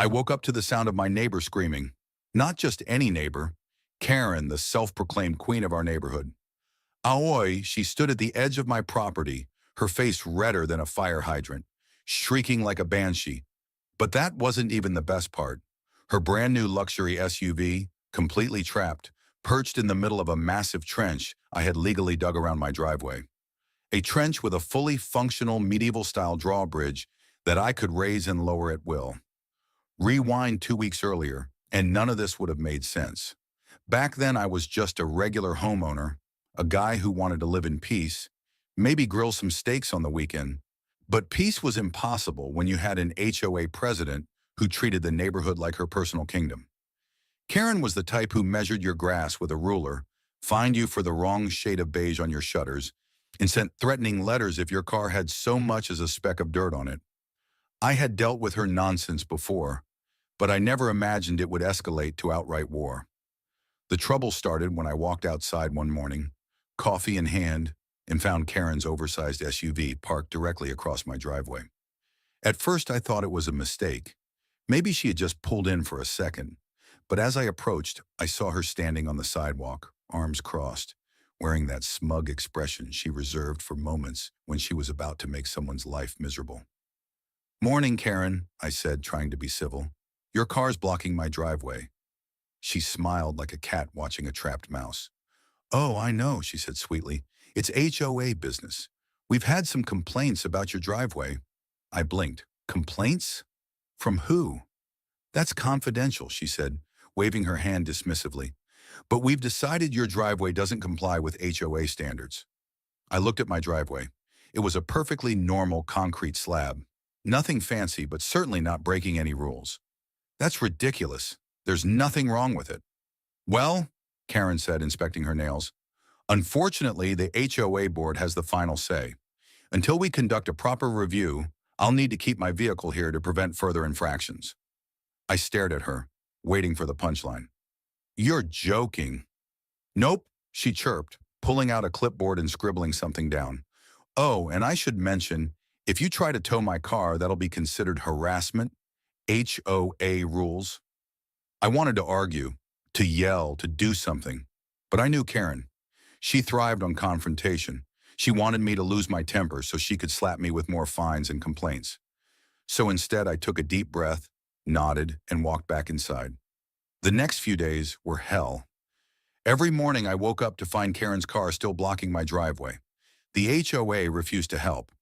I woke up to the sound of my neighbor screaming. Not just any neighbor, Karen, the self-proclaimed queen of our neighborhood. Aoi, she stood at the edge of my property, her face redder than a fire hydrant, shrieking like a banshee. But that wasn't even the best part. Her brand new luxury SUV, completely trapped, perched in the middle of a massive trench I had legally dug around my driveway. A trench with a fully functional medieval-style drawbridge that I could raise and lower at will. Rewind 2 weeks earlier, and none of this would have made sense. Back then, I was just a regular homeowner, a guy who wanted to live in peace, maybe grill some steaks on the weekend. But peace was impossible when you had an HOA president who treated the neighborhood like her personal kingdom. Karen was the type who measured your grass with a ruler, fined you for the wrong shade of beige on your shutters, and sent threatening letters if your car had so much as a speck of dirt on it. I had dealt with her nonsense before, but I never imagined it would escalate to outright war. The trouble started when I walked outside one morning, coffee in hand, and found Karen's oversized SUV parked directly across my driveway. At first, I thought it was a mistake. Maybe she had just pulled in for a second. But as I approached, I saw her standing on the sidewalk, arms crossed, wearing that smug expression she reserved for moments when she was about to make someone's life miserable. "Morning, Karen," I said, trying to be civil. "Your car's blocking my driveway." She smiled like a cat watching a trapped mouse. "Oh, I know," she said sweetly. "It's HOA business. We've had some complaints about your driveway." I blinked. "Complaints? From who?" "That's confidential," she said, waving her hand dismissively. "But we've decided your driveway doesn't comply with HOA standards." I looked at my driveway. It was a perfectly normal concrete slab. Nothing fancy, but certainly not breaking any rules. "That's ridiculous. There's nothing wrong with it." "Well," Karen said, inspecting her nails, "unfortunately, the HOA board has the final say. Until we conduct a proper review, I'll need to keep my vehicle here to prevent further infractions." I stared at her, waiting for the punchline. "You're joking." "Nope," she chirped, pulling out a clipboard and scribbling something down. "Oh, and I should mention, if you try to tow my car, that'll be considered harassment. HOA rules." I wanted to argue, to yell, to do something. But I knew Karen. She thrived on confrontation. She wanted me to lose my temper so she could slap me with more fines and complaints. So instead, I took a deep breath, nodded, and walked back inside. The next few days were hell. Every morning I woke up to find Karen's car still blocking my driveway. The HOA refused to help.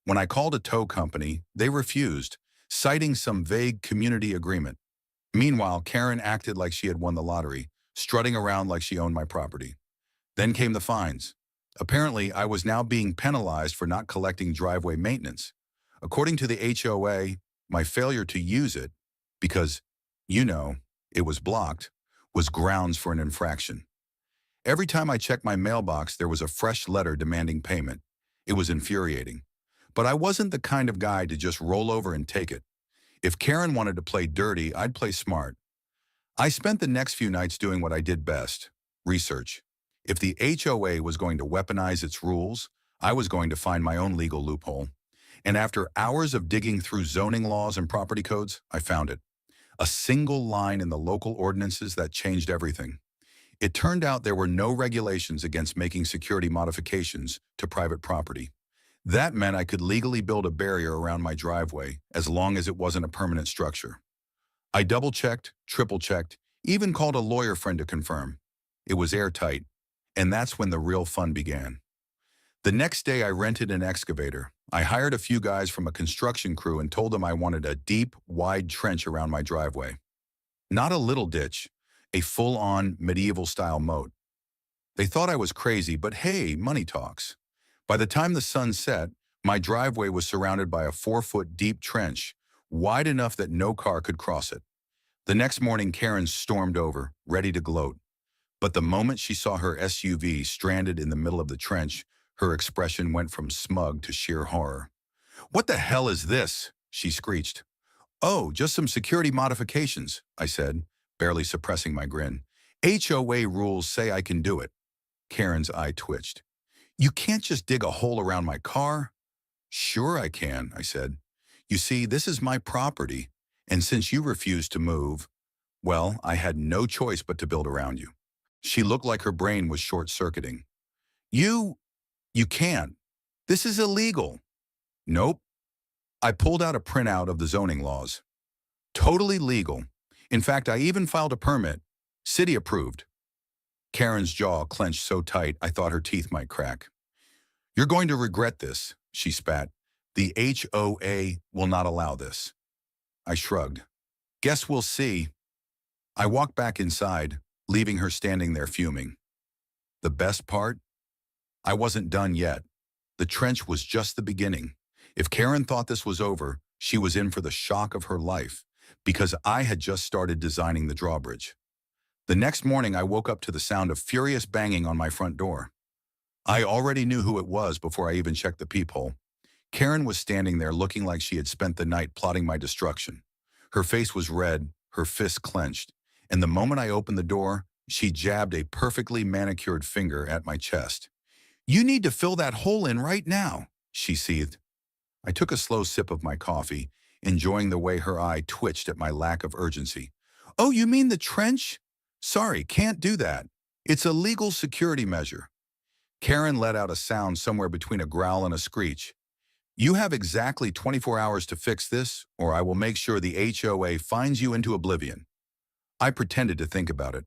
When I called a tow company, they refused, citing some vague community agreement. Meanwhile, Karen acted like she had won the lottery, strutting around like she owned my property. Then came the fines. Apparently, I was now being penalized for not collecting driveway maintenance. According to the HOA, my failure to use it, because, it was blocked, was grounds for an infraction. Every time I checked my mailbox, there was a fresh letter demanding payment. It was infuriating. But I wasn't the kind of guy to just roll over and take it. If Karen wanted to play dirty, I'd play smart. I spent the next few nights doing what I did best: research. If the HOA was going to weaponize its rules, I was going to find my own legal loophole. And after hours of digging through zoning laws and property codes, I found it. A single line in the local ordinances that changed everything. It turned out there were no regulations against making security modifications to private property. That meant I could legally build a barrier around my driveway as long as it wasn't a permanent structure. I double-checked, triple-checked, even called a lawyer friend to confirm. It was airtight, and that's when the real fun began. The next day, I rented an excavator. I hired a few guys from a construction crew and told them I wanted a deep, wide trench around my driveway. Not a little ditch, a full-on medieval-style moat. They thought I was crazy, but hey, money talks. By the time the sun set, my driveway was surrounded by a 4-foot deep trench, wide enough that no car could cross it. The next morning, Karen stormed over, ready to gloat. But the moment she saw her SUV stranded in the middle of the trench, her expression went from smug to sheer horror. "What the hell is this?" she screeched. "Oh, just some security modifications," I said, barely suppressing my grin. "HOA rules say I can do it." Karen's eye twitched. "You can't just dig a hole around my car." "Sure I can," I said. "You see, this is my property, And since you refused to move, well, I had no choice but to build around you. She looked like her brain was short-circuiting. You, you can't. This is illegal. Nope. I pulled out a printout of the zoning laws. Totally legal. In fact, I even filed a permit. City approved. Karen's jaw clenched so tight I thought her teeth might crack. You're going to regret this, she spat. The HOA will not allow this. I shrugged. Guess we'll see. I walked back inside, leaving her standing there fuming. The best part? I wasn't done yet. The trench was just the beginning. If Karen thought this was over, she was in for the shock of her life, because I had just started designing the drawbridge. The next morning, I woke up to the sound of furious banging on my front door. I already knew who it was before I even checked the peephole. Karen was standing there looking like she had spent the night plotting my destruction. Her face was red, her fists clenched, and the moment I opened the door, she jabbed a perfectly manicured finger at my chest. You need to fill that hole in right now, she seethed. I took a slow sip of my coffee, enjoying the way her eye twitched at my lack of urgency. Oh, you mean the trench? Sorry, can't do that. It's a legal security measure. Karen let out a sound somewhere between a growl and a screech. You have exactly 24 hours to fix this, or I will make sure the HOA fines you into oblivion. I pretended to think about it.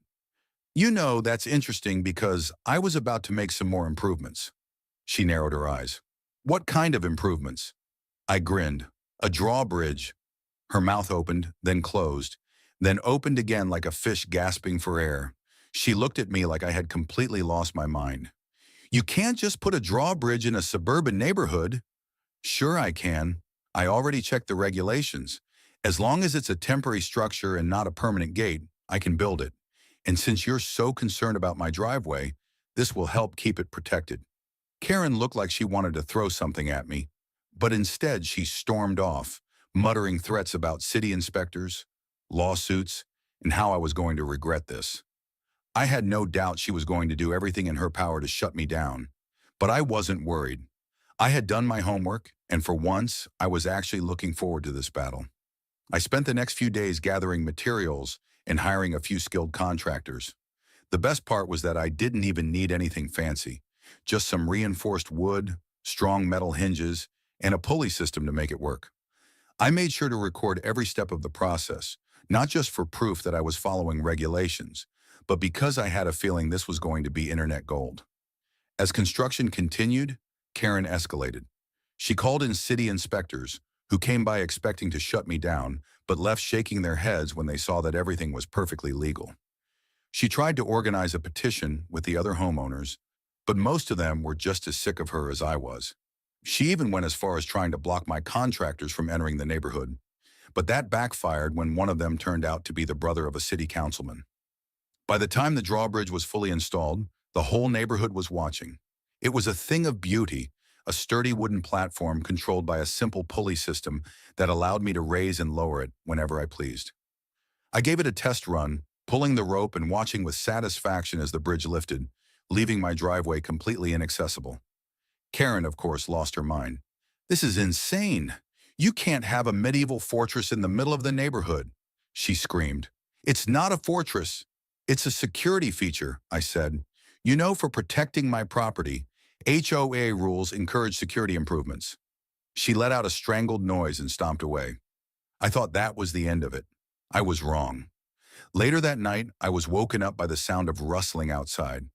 You know, that's interesting because I was about to make some more improvements. She narrowed her eyes. What kind of improvements? I grinned. A drawbridge. Her mouth opened, then closed, then opened again like a fish gasping for air. She looked at me like I had completely lost my mind. You can't just put a drawbridge in a suburban neighborhood. Sure I can. I already checked the regulations. As long as it's a temporary structure and not a permanent gate, I can build it. And since you're so concerned about my driveway, this will help keep it protected. Karen looked like she wanted to throw something at me, but instead she stormed off, muttering threats about city inspectors, lawsuits, and how I was going to regret this. I had no doubt she was going to do everything in her power to shut me down, but I wasn't worried. I had done my homework, and for once, I was actually looking forward to this battle. I spent the next few days gathering materials and hiring a few skilled contractors. The best part was that I didn't even need anything fancy, just some reinforced wood, strong metal hinges, and a pulley system to make it work. I made sure to record every step of the process, not just for proof that I was following regulations, but because I had a feeling this was going to be internet gold. As construction continued, Karen escalated. She called in city inspectors, who came by expecting to shut me down, but left shaking their heads when they saw that everything was perfectly legal. She tried to organize a petition with the other homeowners, but most of them were just as sick of her as I was. She even went as far as trying to block my contractors from entering the neighborhood, but that backfired when one of them turned out to be the brother of a city councilman. By the time the drawbridge was fully installed, the whole neighborhood was watching. It was a thing of beauty, a sturdy wooden platform controlled by a simple pulley system that allowed me to raise and lower it whenever I pleased. I gave it a test run, pulling the rope and watching with satisfaction as the bridge lifted, leaving my driveway completely inaccessible. Karen, of course, lost her mind. This is insane. You can't have a medieval fortress in the middle of the neighborhood, she screamed. It's not a fortress. It's a security feature, I said. You know, for protecting my property, HOA rules encourage security improvements. She let out a strangled noise and stomped away. I thought that was the end of it. I was wrong. Later that night, I was woken up by the sound of rustling outside.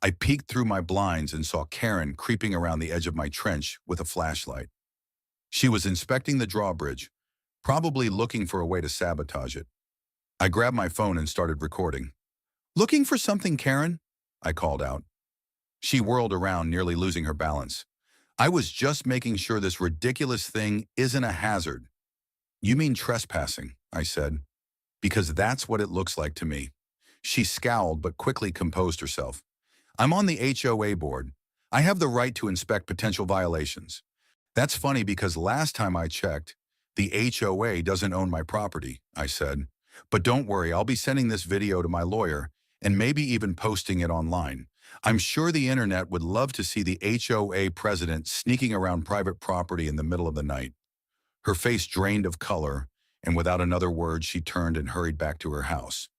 I peeked through my blinds and saw Karen creeping around the edge of my trench with a flashlight. She was inspecting the drawbridge, probably looking for a way to sabotage it. I grabbed my phone and started recording. Looking for something, Karen? I called out. She whirled around, nearly losing her balance. I was just making sure this ridiculous thing isn't a hazard. You mean trespassing, I said, because that's what it looks like to me. She scowled but quickly composed herself. I'm on the HOA board. I have the right to inspect potential violations. That's funny because last time I checked, the HOA doesn't own my property, I said. But don't worry, I'll be sending this video to my lawyer and maybe even posting it online. I'm sure the internet would love to see the HOA president sneaking around private property in the middle of the night. Her face drained of color, and without another word, she turned and hurried back to her house.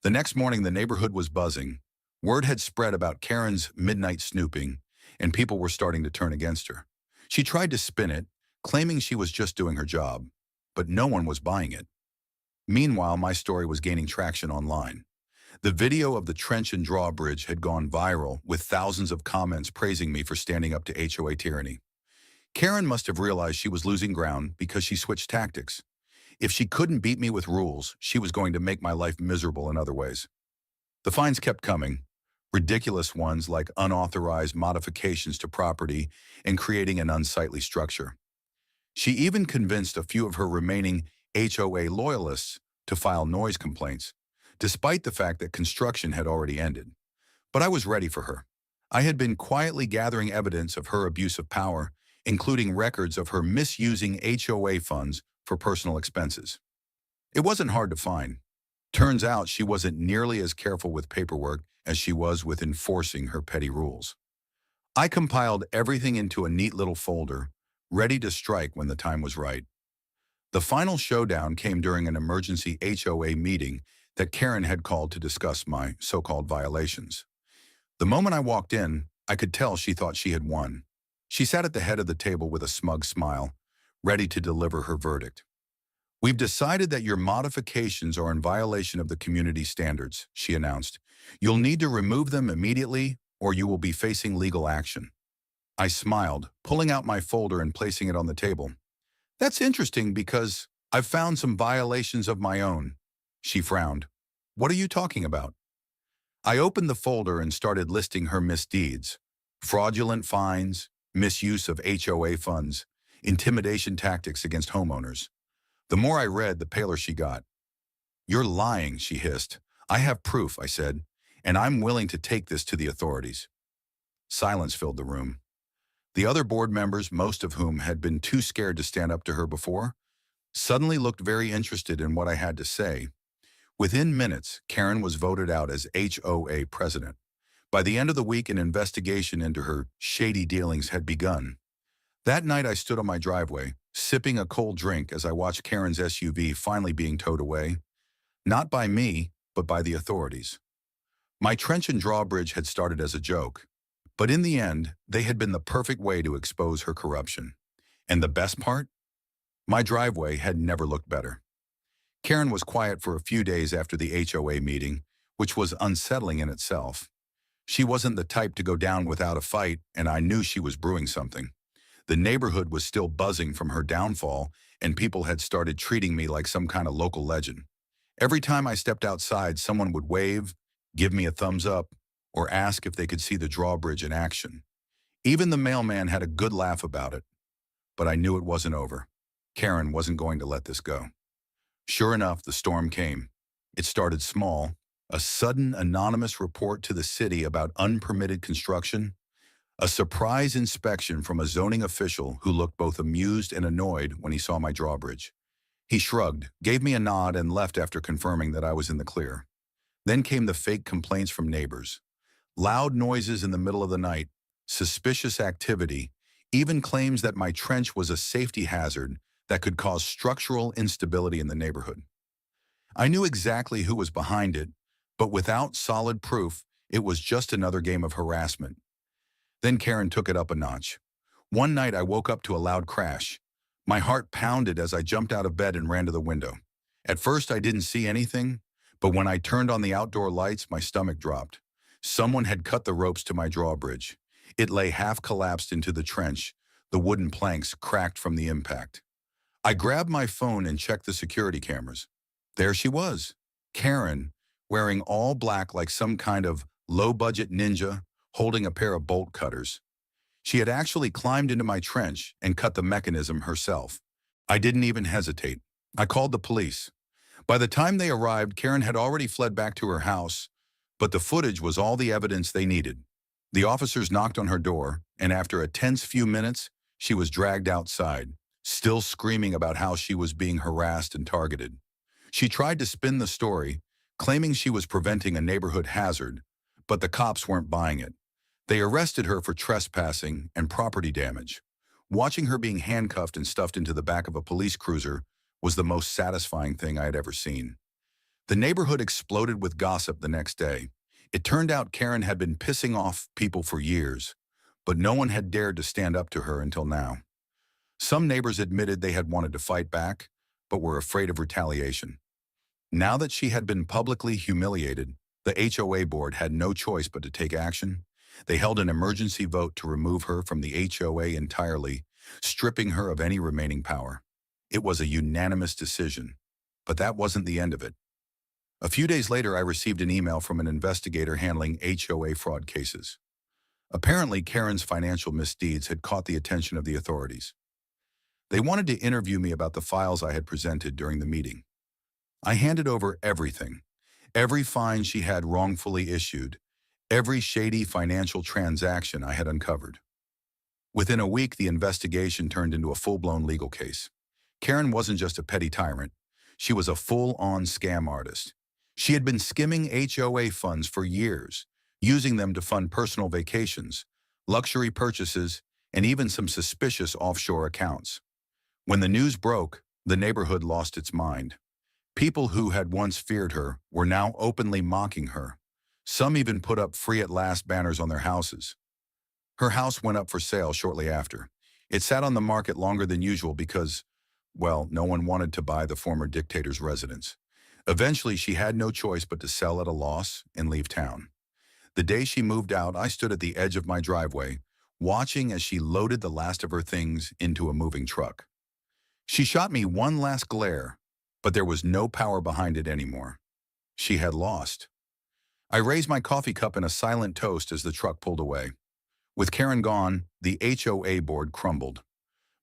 The next morning, the neighborhood was buzzing. Word had spread about Karen's midnight snooping, and people were starting to turn against her. She tried to spin it, claiming she was just doing her job, but no one was buying it. Meanwhile, my story was gaining traction online. The video of the trench and drawbridge had gone viral, with thousands of comments praising me for standing up to HOA tyranny. Karen must have realized she was losing ground because she switched tactics. If she couldn't beat me with rules, she was going to make my life miserable in other ways. The fines kept coming, ridiculous ones like unauthorized modifications to property and creating an unsightly structure. She even convinced a few of her remaining HOA loyalists to file noise complaints, despite the fact that construction had already ended. But I was ready for her. I had been quietly gathering evidence of her abuse of power, including records of her misusing HOA funds for personal expenses. It wasn't hard to find. Turns out she wasn't nearly as careful with paperwork as she was with enforcing her petty rules. I compiled everything into a neat little folder, ready to strike when the time was right. The final showdown came during an emergency HOA meeting that Karen had called to discuss my so-called violations. The moment I walked in, I could tell she thought she had won. She sat at the head of the table with a smug smile, ready to deliver her verdict. "We've decided that your modifications are in violation of the community standards," she announced. "You'll need to remove them immediately, or you will be facing legal action." I smiled, pulling out my folder and placing it on the table. "That's interesting because I've found some violations of my own." She frowned. "What are you talking about?" I opened the folder and started listing her misdeeds: fraudulent fines, misuse of HOA funds, intimidation tactics against homeowners. The more I read, the paler she got. "You're lying," she hissed. "I have proof," I said, "and I'm willing to take this to the authorities." Silence filled the room. The other board members, most of whom had been too scared to stand up to her before, suddenly looked very interested in what I had to say. Within minutes, Karen was voted out as HOA President. By the end of the week, an investigation into her shady dealings had begun. That night, I stood on my driveway, sipping a cold drink as I watched Karen's SUV finally being towed away. Not by me, but by the authorities. My trench and drawbridge had started as a joke, but in the end, they had been the perfect way to expose her corruption. And the best part? My driveway had never looked better. Karen was quiet for a few days after the HOA meeting, which was unsettling in itself. She wasn't the type to go down without a fight, and I knew she was brewing something. The neighborhood was still buzzing from her downfall, and people had started treating me like some kind of local legend. Every time I stepped outside, someone would wave, give me a thumbs up, or ask if they could see the drawbridge in action. Even the mailman had a good laugh about it. But I knew it wasn't over. Karen wasn't going to let this go. Sure enough, the storm came. It started small: a sudden anonymous report to the city about unpermitted construction, a surprise inspection from a zoning official who looked both amused and annoyed when he saw my drawbridge. He shrugged, gave me a nod, and left after confirming that I was in the clear. Then came the fake complaints from neighbors. Loud noises in the middle of the night, suspicious activity, even claims that my trench was a safety hazard that could cause structural instability in the neighborhood. I knew exactly who was behind it, but without solid proof, it was just another game of harassment. Then Karen took it up a notch. One night I woke up to a loud crash. My heart pounded as I jumped out of bed and ran to the window. At first I didn't see anything, but when I turned on the outdoor lights, my stomach dropped. Someone had cut the ropes to my drawbridge. It lay half collapsed into the trench, the wooden planks cracked from the impact. I grabbed my phone and checked the security cameras. There she was, Karen, wearing all black like some kind of low-budget ninja, holding a pair of bolt cutters. She had actually climbed into my trench and cut the mechanism herself. I didn't even hesitate. I called the police. By the time they arrived, Karen had already fled back to her house, but the footage was all the evidence they needed. The officers knocked on her door, and after a tense few minutes, she was dragged outside, still screaming about how she was being harassed and targeted. She tried to spin the story, claiming she was preventing a neighborhood hazard, but the cops weren't buying it. They arrested her for trespassing and property damage. Watching her being handcuffed and stuffed into the back of a police cruiser was the most satisfying thing I had ever seen. The neighborhood exploded with gossip the next day. It turned out Karen had been pissing off people for years, but no one had dared to stand up to her until now. Some neighbors admitted they had wanted to fight back, but were afraid of retaliation. Now that she had been publicly humiliated, the HOA board had no choice but to take action. They held an emergency vote to remove her from the HOA entirely, stripping her of any remaining power. It was a unanimous decision, but that wasn't the end of it. A few days later, I received an email from an investigator handling HOA fraud cases. Apparently, Karen's financial misdeeds had caught the attention of the authorities. They wanted to interview me about the files I had presented during the meeting. I handed over everything, every fine she had wrongfully issued, every shady financial transaction I had uncovered. Within a week, the investigation turned into a full-blown legal case. Karen wasn't just a petty tyrant. She was a full-on scam artist. She had been skimming HOA funds for years, using them to fund personal vacations, luxury purchases, and even some suspicious offshore accounts. When the news broke, the neighborhood lost its mind. People who had once feared her were now openly mocking her. Some even put up "free at last" banners on their houses. Her house went up for sale shortly after. It sat on the market longer than usual because, well, no one wanted to buy the former dictator's residence. Eventually, she had no choice but to sell at a loss and leave town. The day she moved out, I stood at the edge of my driveway, watching as she loaded the last of her things into a moving truck. She shot me one last glare, but there was no power behind it anymore. She had lost. I raised my coffee cup in a silent toast as the truck pulled away. With Karen gone, the HOA board crumbled.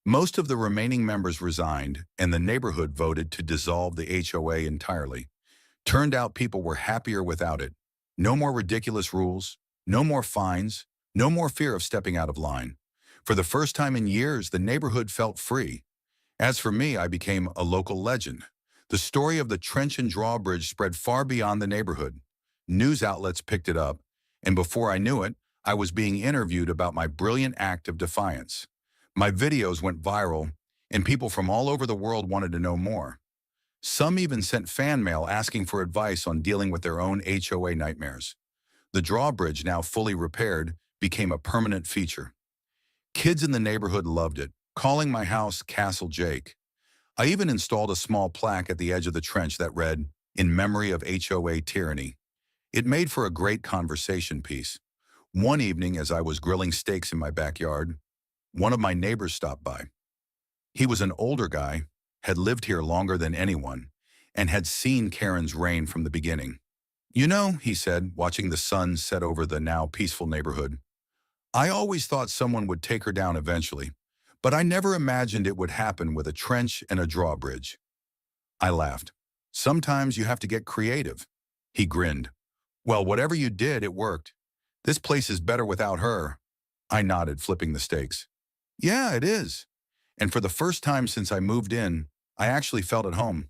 Most of the remaining members resigned, and the neighborhood voted to dissolve the HOA entirely. Turned out people were happier without it. No more ridiculous rules, no more fines, no more fear of stepping out of line. For the first time in years, the neighborhood felt free. As for me, I became a local legend. The story of the trench and drawbridge spread far beyond the neighborhood. News outlets picked it up, and before I knew it, I was being interviewed about my brilliant act of defiance. My videos went viral, and people from all over the world wanted to know more. Some even sent fan mail asking for advice on dealing with their own HOA nightmares. The drawbridge, now fully repaired, became a permanent feature. Kids in the neighborhood loved it, calling my house Castle Jake. I even installed a small plaque at the edge of the trench that read, "In memory of HOA tyranny." It made for a great conversation piece. One evening, as I was grilling steaks in my backyard, one of my neighbors stopped by. He was an older guy, had lived here longer than anyone, and had seen Karen's reign from the beginning. "You know," he said, watching the sun set over the now peaceful neighborhood, "I always thought someone would take her down eventually, but I never imagined it would happen with a trench and a drawbridge." I laughed. "Sometimes you have to get creative." He grinned. "Well, whatever you did, it worked. This place is better without her." I nodded, flipping the steaks. "Yeah, it is. And for the first time since I moved in, I actually felt at home."